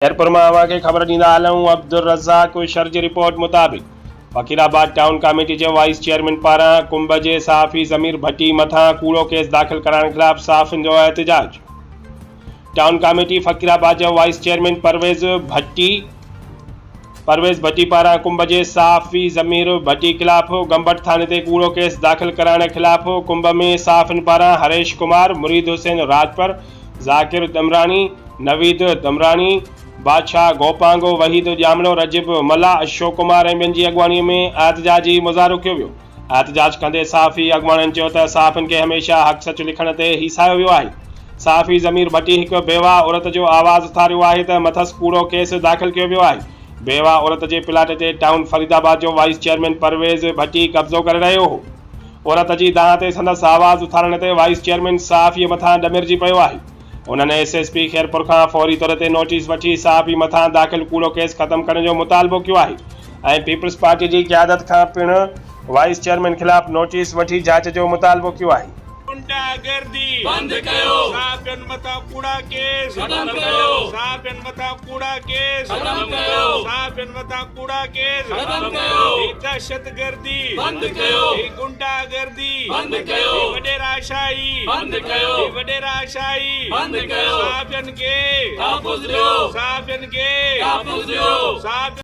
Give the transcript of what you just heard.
एयरपुर में आवा के खबर ॾींदा आहियूं। अब्दुल रज़ाक शर जी रिपोर्ट मुताबिक़ फ़कीराबाद टाउन कमेटी के वाइस चेयरमैन पारां कुंभ के सहाफ़ी ज़मीर भट्टी मथां कूड़ो केस दाख़िल कराइण ख़िलाफ़ सहाफ़ियुनि जो एहतजाज। टाउन कमेटी फ़कीराबाद के वाइस चेयरमैन परवेज़ भट्टी पारां कुंभ के सहाफ़ी ज़मीर भट्टी खिलाफ़ गंबट थाने ते कूड़ो केस दाख़िल कराइण खिलाफ़ कुंभ में सहाफ़ियुनि पारां हरेश कुमार, मुरीद हुसैन राजपर, ज़ाकिर दमरानी, नवीद दमरानी, बादशाह गोपांगो, वहीद जामलो, रजिब मला, अशोक कुमार ऐं ॿियनि जी अॻवानी में एहतजाजी मुज़ाहिरो कयो वियो। एहतजाज कंदे सहाफ़ी अॻवाननि चयो त सहाफ़ियुनि खे हमेशह हक़ सच लिखण ते हिसायो वियो आहे। सहाफ़ी ज़मीर भट्टी हिक बेवा औरत जो आवाज़ उथारियो आहे त मथस कूड़ो केस दाख़िल कयो वियो आहे। बेवा औरत जे प्लाट ते टाउन फरीदाबाद जो वाइस चेयरमैन परवेज़ भट्टी कब्ज़ो करे रहियो हो। औरत जी दाह ते संदसि आवाज़ उथारण ते वाइस चेयरमैन सहाफ़ीअ मथां ॾमिरजी पियो आहे। उन्होंने एसएसपी खैरपुर का फौरी तौर पर नोटिस वठी सहाफ़ी मथां दाख़िल कूड़ो केस ख़त्म करने जो मुतालबो किया है। पीपल्स पार्टी की क़यादत का पिण वाइस चेयरमैन खिलाफ नोटिस वठी जांच जो मुतालबो किया है। गुंडागर्दी बंद कयो, सहाफ़ियुनि मथां कूड़ा केस खत्म कयो, सहाफ़ियुनि मथां कूड़ा केस खत्म कयो, सहाफ़ियुनि मथां कूड़ा केस खत्म कयो, दहशतगर्दी बंद कयो, गुंडागर्दी बंद कयो, वडेराशाही बंद कयो, वडेराशाही बंद कयो, सहाफ़ियुनि खे तहफ़्फ़ुज़ ॾियो, सहाफ़ियुनि खे तहफ़्फ़ुज़ ॾियो।